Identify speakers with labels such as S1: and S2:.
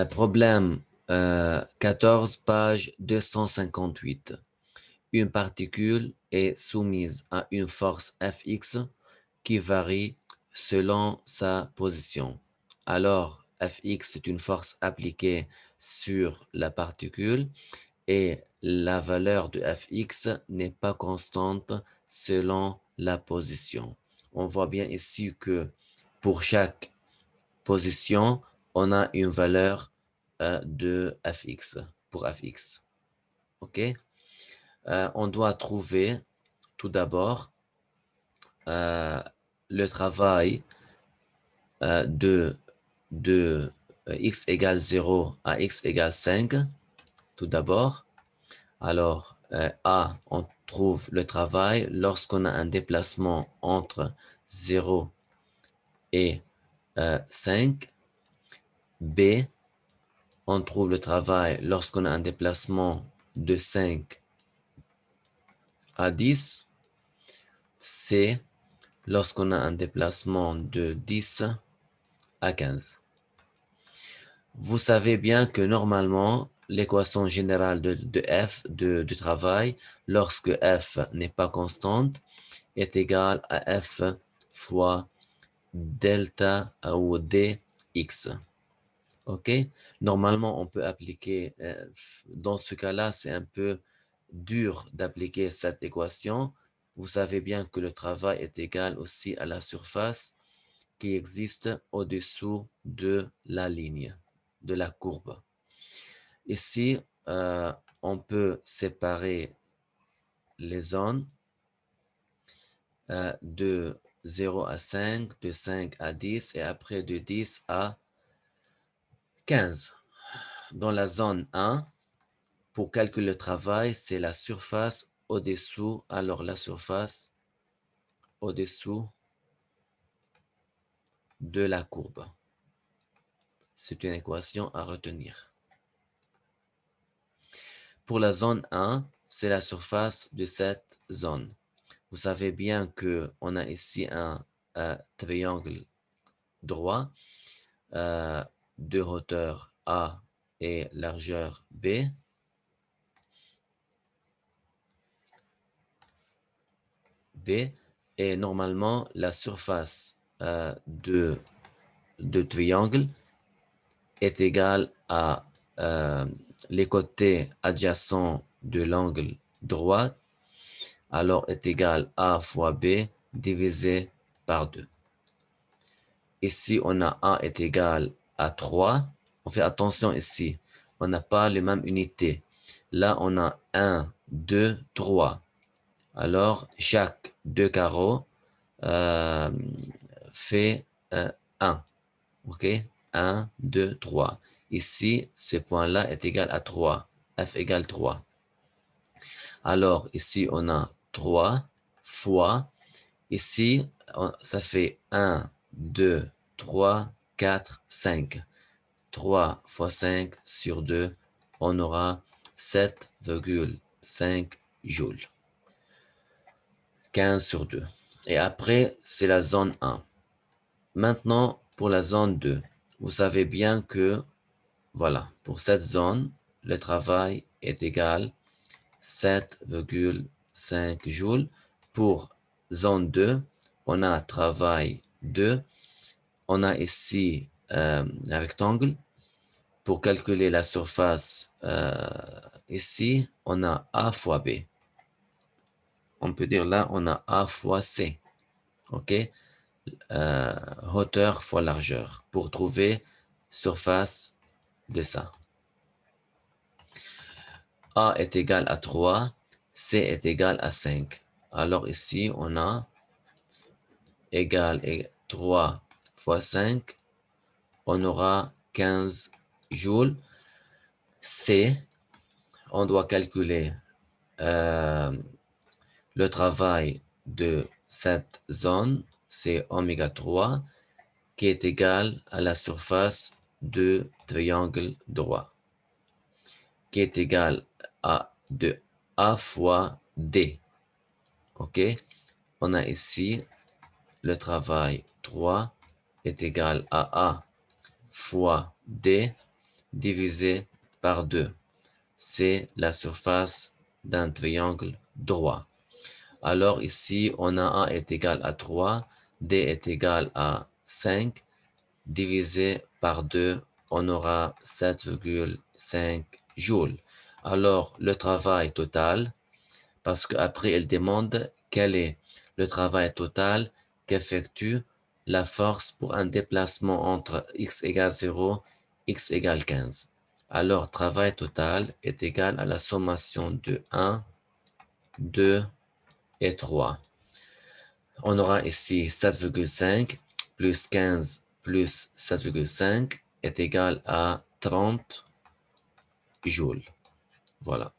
S1: Problème 14, page 258. Une particule est soumise à une force Fx qui varie selon sa position. Alors, Fx est une force appliquée sur la particule et la valeur de Fx n'est pas constante selon la position. On voit bien ici que pour chaque position, on a une valeur de Fx, pour Fx. OK? On doit trouver tout d'abord le travail de x égale 0 à x égale 5, tout d'abord. Alors, A, on trouve le travail lorsqu'on a un déplacement entre 0 et 5. B, on trouve le travail lorsqu'on a un déplacement de 5 à 10. C, lorsqu'on a un déplacement de 10 à 15. Vous savez bien que normalement, l'équation générale de f, du travail, lorsque f n'est pas constante, est égale à f fois delta ou dx. OK? Normalement, on peut appliquer, dans ce cas-là, c'est un peu dur d'appliquer cette équation. Vous savez bien que le travail est égal aussi à la surface qui existe au-dessous de la ligne, de la courbe. Ici, on peut séparer les zones de 0 à 5, de 5 à 10 et après de 10 à 15. Dans la zone 1, pour calculer le travail, c'est la surface au-dessous. Alors, la surface au-dessous de la courbe. C'est une équation à retenir. Pour la zone 1, c'est la surface de cette zone. Vous savez bien qu'on a ici un triangle droit de hauteur A et largeur B. Et normalement, la surface de triangle est égale à les côtés adjacents de l'angle droit, alors est égal à A fois B divisé par 2. Ici, on a A est égal à 3. On fait attention ici, on n'a pas les mêmes unités. Là, on a 1, 2, 3. Alors, chaque 2 carreaux fait 1. OK? 1, 2, 3. Ici, ce point-là est égal à 3. F égale 3. Alors, ici, on a 3 fois. Ici, ça fait 1, 2, 3, 4, 5. 3 fois 5 sur 2, on aura 7,5 joules. 15 sur 2. Et après, c'est la zone 1. Maintenant, pour la zone 2, vous savez bien que, voilà, pour cette zone, le travail est égal à 7,5 joules. Pour zone 2, on a travail 2. On a ici un rectangle. Pour calculer la surface, ici, on a A fois B. On peut dire là, on a A fois C. OK? Hauteur fois largeur pour trouver surface de ça. A est égal à 3, C est égal à 5. Alors ici, on a égal à 3 fois 5, on aura 15 joules. C, on doit calculer le travail de cette zone, c'est oméga 3, qui est égal à la surface de triangle droit, qui est égal à de A fois D. OK? On a ici le travail 3 est égal à A fois D. divisé par 2. C'est la surface d'un triangle droit. Alors ici, on a A est égal à 3, D est égal à 5, divisé par 2, on aura 7,5 joules. Alors, le travail total, parce qu'après, elle demande quel est le travail total qu'effectue la force pour un déplacement entre x égale 0, x égale 15. Alors, travail total est égal à la sommation de 1, 2 et 3. On aura ici 7,5 plus 15 plus 7,5 est égal à 30 joules. Voilà.